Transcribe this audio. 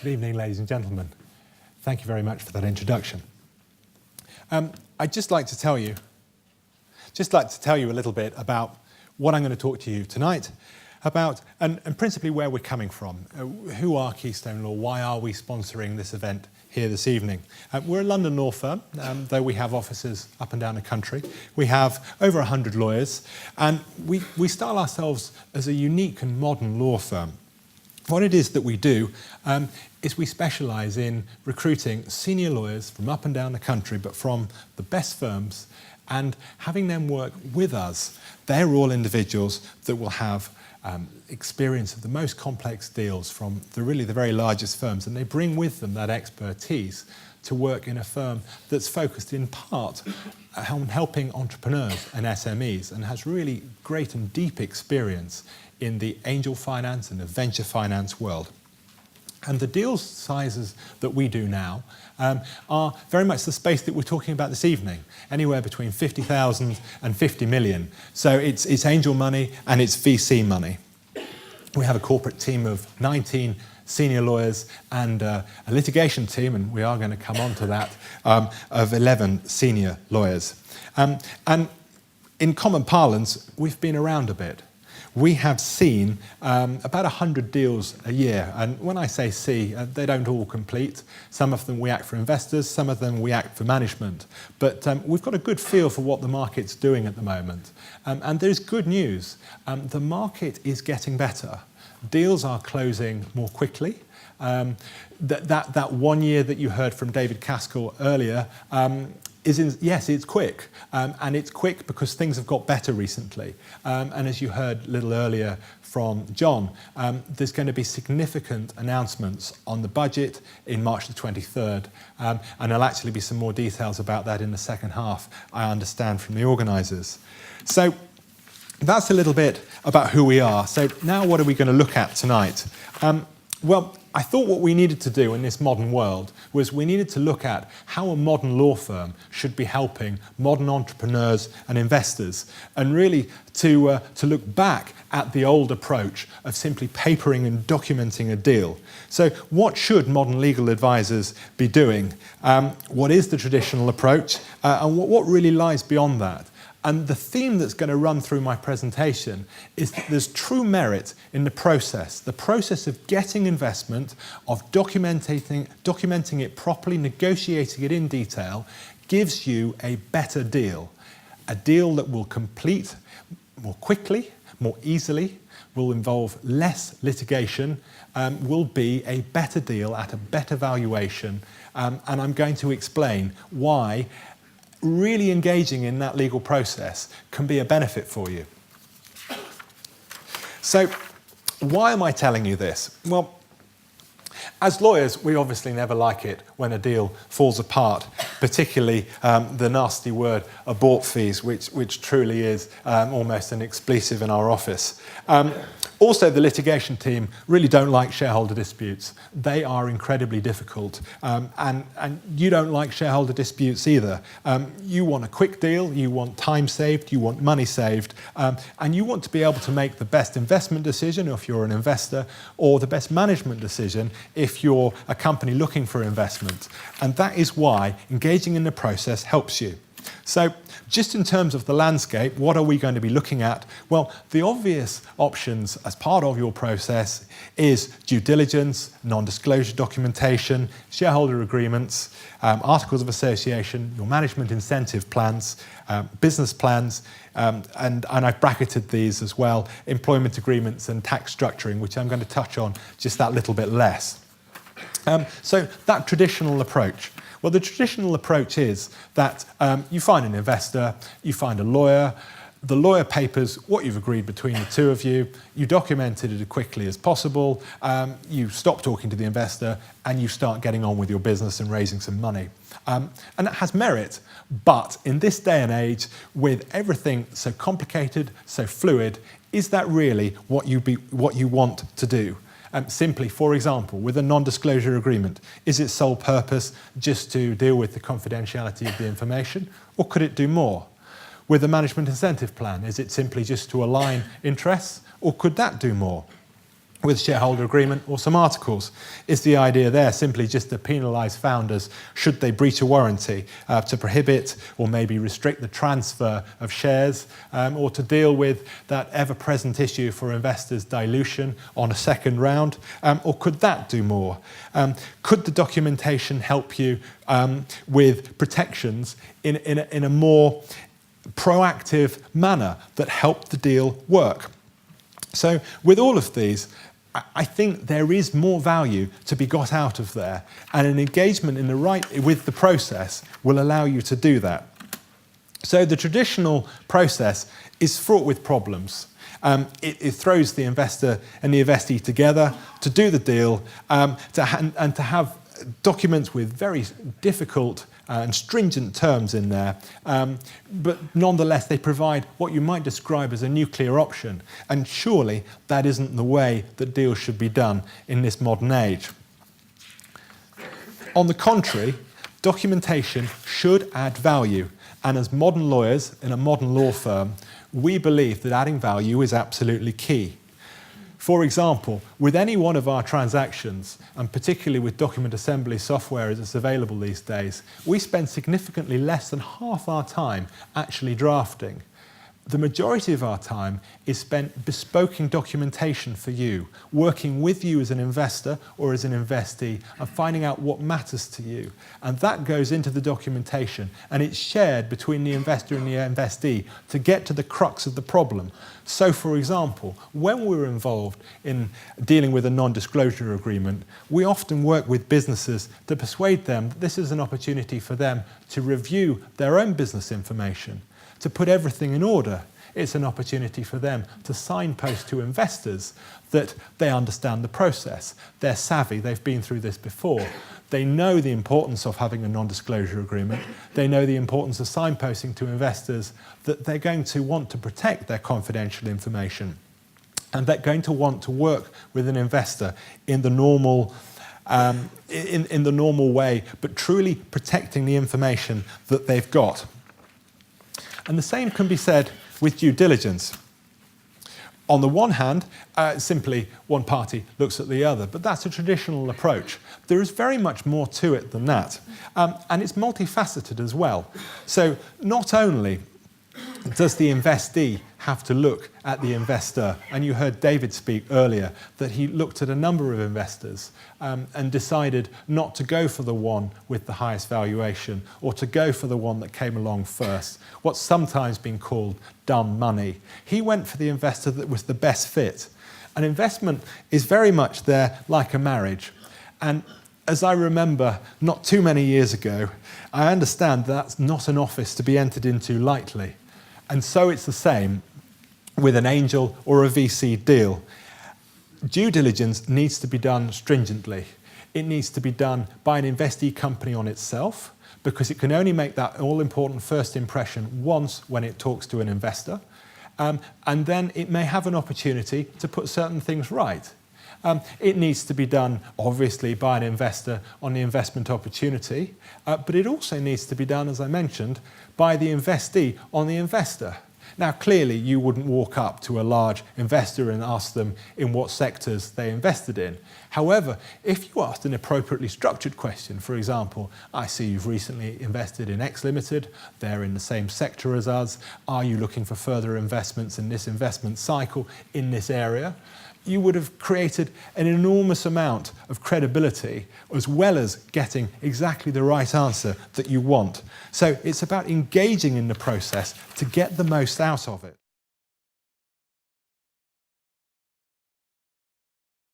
Good evening, ladies and gentlemen. Thank you very much for that introduction. I'd just like to tell you a little bit about what I'm going to talk to you tonight about, and principally where we're coming from. Who are Keystone Law? Why are we sponsoring this event here this evening? We're a London law firm, though we have offices up and down the country. We have over 100 lawyers, and we style ourselves as a unique and modern law firm. What it is that we do is we specialise in recruiting senior lawyers from up and down the country, but from the best firms, and having them work with us. They're all individuals that will have experience of the most complex deals from the very largest firms, and they bring with them that expertise to work in a firm that's focused in part on helping entrepreneurs and SMEs, and has really great and deep experience in the angel finance and the venture finance world. And the deal sizes that we do now are very much the space that we're talking about this evening, anywhere between 50,000 and 50 million. So it's angel money and it's VC money. We have a corporate team of 19 senior lawyers and a litigation team, and we are going to come on to that, of 11 senior lawyers. And in common parlance, we've been around a bit. We have seen about 100 deals a year, and when I say see, they don't all complete. Some of them we act for investors, some of them we act for management. But we've got a good feel for what the market's doing at the moment. And there's good news. The market is getting better. Deals are closing more quickly. That 1 year that you heard from David Caskell earlier, yes, it's quick, and it's quick because things have got better recently. And as you heard a little earlier from John, there's going to be significant announcements on the budget in March the 23rd, and there'll actually be some more details about that in the second half, I understand from the organisers. So that's a little bit about who we are. So now what are we going to look at tonight? Well, I thought what we needed to do in this modern world was we needed to look at how a modern law firm should be helping modern entrepreneurs and investors, and really to look back at the old approach of simply papering and documenting a deal. So what should modern legal advisors be doing? What is the traditional approach? And what really lies beyond that? And the theme that's going to run through my presentation is that there's true merit in the process of getting investment, of documenting it properly, negotiating it in detail, gives you a better deal. A deal that will complete more quickly, more easily, will involve less litigation, will be a better deal at a better valuation. And I'm going to explain why really engaging in that legal process can be a benefit for you. So, why am I telling you this? Well, as lawyers, we obviously never like it when a deal falls apart, particularly the nasty word abort fees, which truly is almost an expletive in our office. Also, the litigation team really don't like shareholder disputes. They are incredibly difficult, and you don't like shareholder disputes either. You want a quick deal, you want time saved, you want money saved, and you want to be able to make the best investment decision if you're an investor, or the best management decision if you're a company looking for investment. And that is why engaging in the process helps you. So, just in terms of the landscape, what are we going to be looking at? Well, the obvious options as part of your process is due diligence, non-disclosure documentation, shareholder agreements, articles of association, your management incentive plans, business plans, and I've bracketed these as well, employment agreements and tax structuring, which I'm going to touch on just that little bit less. So that traditional approach. Well, the traditional approach is that you find an investor, you find a lawyer, the lawyer papers what you've agreed between the two of you, you document it as quickly as possible, you stop talking to the investor, and you start getting on with your business and raising some money. And that has merit, but in this day and age, with everything so complicated, so fluid, is that really what you want to do? Simply, for example, with a non-disclosure agreement, is its sole purpose just to deal with the confidentiality of the information, or could it do more? With a management incentive plan, is it simply just to align interests, or could that do more? with shareholder agreement or some articles. Is the idea there simply just to penalise founders should they breach a warranty, to prohibit or maybe restrict the transfer of shares, or to deal with that ever-present issue for investors' dilution on a second round? Or could that do more? Could the documentation help you with protections in a more proactive manner that help the deal work? So with all of these, I think there is more value to be got out of there, and an engagement with the process will allow you to do that. So the traditional process is fraught with problems. It throws the investor and the investee together to do the deal, and to have documents with very difficult and stringent terms in there, but nonetheless they provide what you might describe as a nuclear option, and surely that isn't the way that deals should be done in this modern age. On the contrary, documentation should add value, and as modern lawyers in a modern law firm, we believe that adding value is absolutely key. For example, with any one of our transactions, and particularly with document assembly software as it's available these days, we spend significantly less than half our time actually drafting. The majority of our time is spent bespoking documentation for you, working with you as an investor or as an investee, and finding out what matters to you. And that goes into the documentation, and it's shared between the investor and the investee to get to the crux of the problem. So, for example, when we're involved in dealing with a non-disclosure agreement, we often work with businesses to persuade them that this is an opportunity for them to review their own business information, to put everything in order. It's an opportunity for them to signpost to investors that they understand the process. They're savvy, they've been through this before. They know the importance of having a non-disclosure agreement. They know the importance of signposting to investors that they're going to want to protect their confidential information, and they're going to want to work with an investor in the normal in the normal way, but truly protecting the information that they've got. And the same can be said with due diligence. On the one hand, simply one party looks at the other, but that's a traditional approach. There is very much more to it than that, and it's multifaceted as well. So not only does the investee have to look at the investor, and you heard David speak earlier that he looked at a number of investors and decided not to go for the one with the highest valuation, or to go for the one that came along first, what's sometimes been called dumb money. He went for the investor that was the best fit. An investment is very much there like a marriage, and as I remember not too many years ago, I understand that's not an office to be entered into lightly. And so it's the same with an angel or a VC deal. Due diligence needs to be done stringently. It needs to be done by an investee company on itself, because it can only make that all-important first impression once when it talks to an investor. And then it may have an opportunity to put certain things right. It needs to be done, obviously, by an investor on the investment opportunity, but it also needs to be done, as I mentioned, by the investee on the investor. Now, clearly, you wouldn't walk up to a large investor and ask them in what sectors they invested in. However, if you asked an appropriately structured question, for example, I see you've recently invested in X Limited, they're in the same sector as us, are you looking for further investments in this investment cycle in this area? You would have created an enormous amount of credibility, as well as getting exactly the right answer that you want. So it's about engaging in the process to get the most out of it.